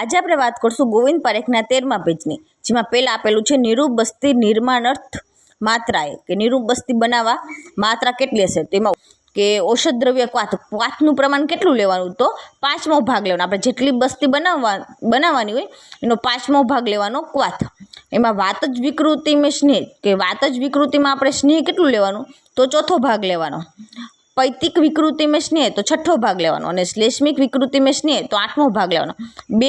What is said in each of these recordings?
આજે આપણે વાત કરશું ગોવિંદ પારેખના 13મા પેજની, જેમાં પહેલાં આપેલું છે નિરૂપ બસ્તી નિર્માણર્થ માત્રાએ, કે નિરૂપ બસ્તી બનાવવા માત્રા કેટલી હશે. તેમાં કે ઔષધ દ્રવ્ય ક્વાથનું પ્રમાણ કેટલું લેવાનું, તો 5મો ભાગ લેવાનો. આપણે જેટલી બસ્તી બનાવવાની હોય એનો 5મો ભાગ લેવાનો ક્વાથ. એમાં વાત જ વિકૃતિ મેં સ્નેહ, કે વાત જ વિકૃતિમાં આપણે સ્નેહ કેટલું લેવાનું, તો 4થો ભાગ લેવાનો. પૈતિક વિકૃતિ મેં સ્નેહ તો 6થો ભાગ લેવાનો, અને શ્લેષ્મિક વિકૃતિ મેં સ્નેહ તો 8મો ભાગ લેવાનો. બે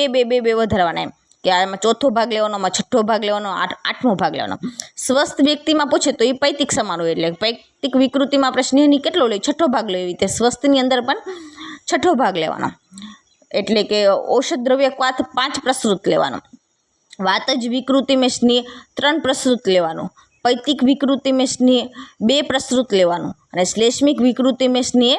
વધારવાના, એમ કે આમાં 4થો ભાગ લેવાનો, આમાં 6થો ભાગ લેવાનો, 8મો ભાગ લેવાનો. સ્વસ્થ વ્યક્તિમાં પૂછે તો એ પૈતિક સમાન હોય, એટલે પૈતિક વિકૃતિમાં આપણે સ્નેહની કેટલો લઈએ, 6થો ભાગ લેવી, તે સ્વસ્થની અંદર પણ 6થો ભાગ લેવાનો. એટલે કે ઔષધ દ્રવ્ય ક્વાથ 5 પ્રસૃત લેવાનો. વાત જ વિકૃતિ મેં સ્નેહ 3 પ્રસૃત લેવાનું. પૈતિક વિકૃતિ મેં સ્નેહ 2 પ્રસૃત લેવાનું, અને શ્લેષ્મિક વિકૃતિ મેં સ્નેહ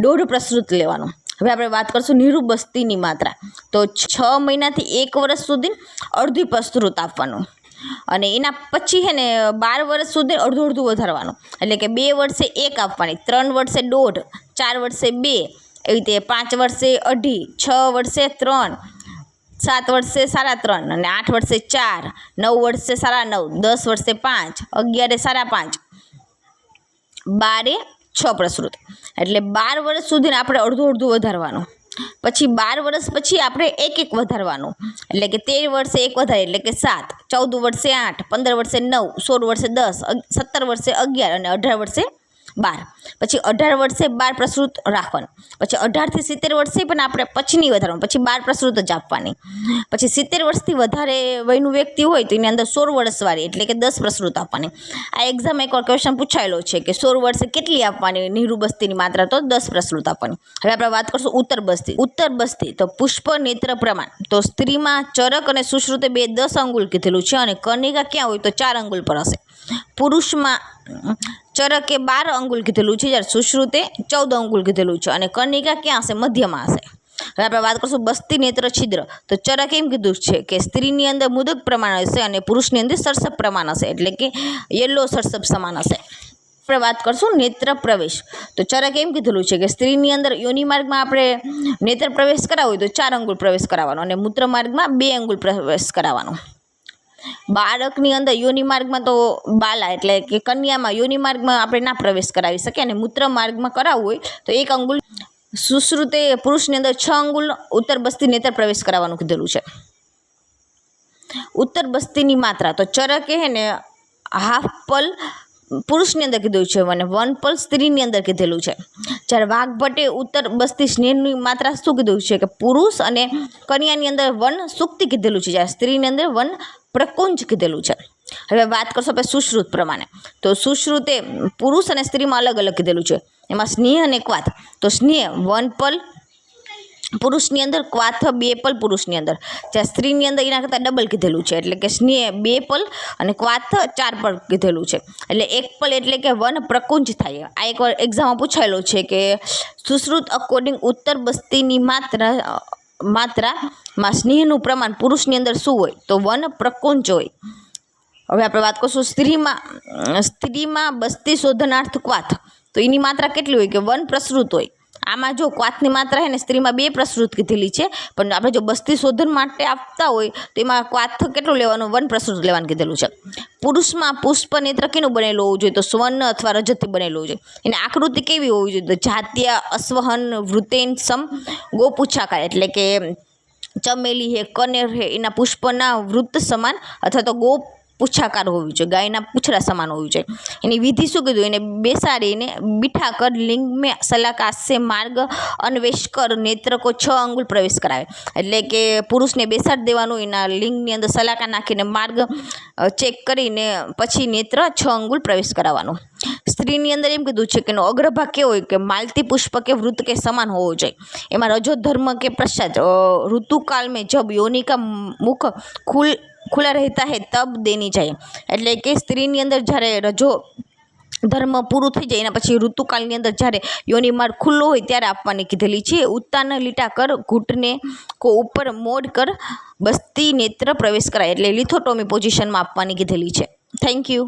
1.5 પ્રસૃત લેવાનું. હવે આપણે વાત કરશું નિરૂપ બસ્તીની માત્રા. તો 6 મહિનાથી 1 વર્ષ સુધી અડધી પ્રસૃત આપવાનું, અને એના પછી છે ને 12 વર્ષ સુધી અડધું વધારવાનું. એટલે કે 2 વર્ષે 1 આપવાની, 3 વર્ષે 1.5, 4 વર્ષે 2, એવી રીતે 5 વર્ષે 2.5, 6 વર્ષે 3, 7 વર્ષે 3.5, અને 8 વર્ષે 4, 9 વર્ષે 9.5, 10 વર્ષે 5, 11 5.5, 12 6 પ્રસૃત. એટલે 12 વર્ષ સુધી આપણે અડધું વધારવાનું. પછી 12 વર્ષ પછી આપણે 1 વધારવાનું. એટલે કે 13 વર્ષે 1 વધારે, એટલે કે 7, 14 વર્ષે 8, 15 વર્ષે 9, 16 વર્ષે 10, 17 વર્ષે 11, અને 18 વર્ષે 12. પછી 18 વર્ષે 12 પ્રસૃત રાખવાનું. પછી 18 થી 70 વર્ષે પણ આપણે પછી નહીં વધારવાનું, પછી 12 પ્રસૃત જ આપવાની. પછી 70 વર્ષથી વધારે વયનું વ્યક્તિ હોય તો એની અંદર 16 વર્ષવાળી, એટલે કે 10 પ્રસૃત આપવાની. આ એક્ઝામ એકવાર ક્વેશ્ચન પૂછાયેલો છે કે 16 વર્ષે કેટલી આપવાની નિરૂપ બસ્તીની માત્રા, તો 10 પ્રસૃત આપવાની. હવે આપણે વાત કરશું ઉત્તર બસ્તી. ઉત્તર બસ્તી તો પુષ્પ નેત્ર પ્રમાણ. તો સ્ત્રીમાં ચરક અને સુશ્રુતે 10 અંગુલ કીધેલું છે, અને કન્યકા ક્યાં હોય તો 4 અંગુલ પર હશે. પુરુષમાં ચરકે 12 અંગુલ કીધેલું છે, જ્યારે સુશ્રુતે 14 અંગુલ કીધેલું છે, અને કન્યકા ક્યાં હશે, મધ્યમાં હશે. હવે આપણે વાત કરશું બસ્તી નેત્ર છિદ્ર. તો ચરક એમ કીધું છે કે સ્ત્રીની અંદર મુદક પ્રમાણ હશે, અને પુરુષની અંદર સરસપ પ્રમાણ હશે, એટલે કે યલો સરસપ સમાન હશે. આપણે વાત કરશું નેત્ર પ્રવેશ. તો ચરક એમ કીધેલું છે કે સ્ત્રીની અંદર યોનિ માર્ગમાં આપણે નેત્ર પ્રવેશ કરાવવો હોય તો 4 અંગુલ પ્રવેશ કરાવવાનો, અને મૂત્ર માર્ગમાં 2 અંગુલ પ્રવેશ કરાવવાનો. બાળકની અંદર યોનિ માર્ગમાં તો બાલા, એટલે કે કન્યામાં યોનિ માર્ગમાં આપણે ના પ્રવેશ કરાવી શકીએ, અને મૂત્ર માર્ગમાં કરાવવું હોય તો 1 અંગુલ. સુશ્રુતે પુરુષની અંદર 6 અંગુલ ઉત્તર બસ્તી નેત્ર પ્રવેશ કરાવવાનું કીધેલું છે. ઉત્તર બસ્તીની માત્રા. તો ચરકે હે ને હાફ પલ પુરુષની અંદર કીધું છે, અને 1 પલ સ્ત્રીની અંદર કીધેલું છે. જ્યારે વાઘભટ્ટે ઉત્તર બસ્તી સ્નેહની માત્રા શું કીધું છે કે પુરુષ અને કન્યાની અંદર 1 સુક્તિ કીધેલું છે, જ્યારે સ્ત્રીની અંદર 1 પ્રકુંજ કીધેલું છે. હવે વાત કરશો આપણે સુશ્રુત પ્રમાણે. તો સુશ્રુતે પુરુષ અને સ્ત્રીમાં અલગ અલગ કીધેલું છે. એમાં સ્નેહ અને ક્વાથ. તો સ્નેહ 1 પલ પુરુષની અંદર, ક્વાથ 2 પલ પુરુષની અંદર. જ્યાં સ્ત્રીની અંદર એના કરતાં ડબલ કીધેલું છે, એટલે કે સ્નેહ 2 પલ અને ક્વાથ 4 પલ કીધેલું છે. એટલે 1 પલ એટલે કે 1 પ્રકુંજ થાય. આ એકવાર એક્ઝામમાં પૂછાયેલો છે કે સુશ્રુત અકોર્ડિંગ ઉત્તર બસ્તીની માત્રામાં સ્નેહનું પ્રમાણ પુરુષની અંદર શું હોય, તો 1 પ્રકુંજ હોય. હવે આપણે વાત કરશું સ્ત્રીમાં બસ્તી શોધનાર્થ ક્વાથ. તો એની માત્રા કેટલી હોય, કે 1 પ્રસૃત હોય. આમાં જો ક્વાથની માત્રા છે ને સ્ત્રીમાં 2 પ્રસૃત કીધેલી છે, પણ આપણે જો બસ્તી શોધન માટે આપતા હોય તો એમાં ક્વાથ કેટલું લેવાનું, 1 પ્રસૃત લેવાનું કીધેલું છે. પુરુષમાં પુષ્પ નેત્ર કેનું બનેલું હોવું જોઈએ, તો સ્વર્ણ અથવા રજતથી બનેલું હોવું જોઈએ. એની આકૃતિ કેવી હોવી જોઈએ, તો જાત્ય અશ્વહન વૃતેન સમ ગોપુચ્છાકાર, એટલે કે ચમેલી હે, કનેર હે, એના પુષ્પના વૃત્ત સમાન અથવા તો ગોપ પૂછાકાર હોવી જોઈએ, ગાયના પૂંછડા સમાન હોવી જોઈએ. એની વિધિ શું કીધું, એને બેસાડીને બીઠા કર લિંગ મેં સલાકાસ્ય માર્ગ અન્વેષ કર નેત્ર કો 6 અંગુલ પ્રવેશ કરાવે. એટલે કે પુરુષને બેસાડી દેવાનું, એના લિંગની અંદર સલાકા નાખીને માર્ગ ચેક કરીને પછી નેત્ર 6 અંગુલ પ્રવેશ કરાવવાનો. સ્ત્રીની અંદર એમ કીધું છે કે એનો અગ્રભાગ કેવો હોય, કે માલતી પુષ્પ કે વૃત્ત કે સમાન હોવો જોઈએ. એમાં રજો ધર્મ કે પશ્ચાત ઋતુકાલ મેં જબ યોનિ કા મુખ ખુલ્લા રહેતા હે તબ દેની જાય. એટલે કે સ્ત્રીની અંદર જ્યારે રજો ધર્મ પૂરું થઈ જાય એના પછી ઋતુકાલની અંદર જ્યારે યોનિ માર્ગ ખુલ્લો હોય ત્યારે આપવાની કીધેલી છે. ઉત્તાન લીટા કર ઘૂંટને કો ઉપર મોડ કર બસ્તી નેત્ર પ્રવેશ કરાય, એટલે લિથોટોમી પોઝિશનમાં આપવાની કીધેલી છે. Thank you.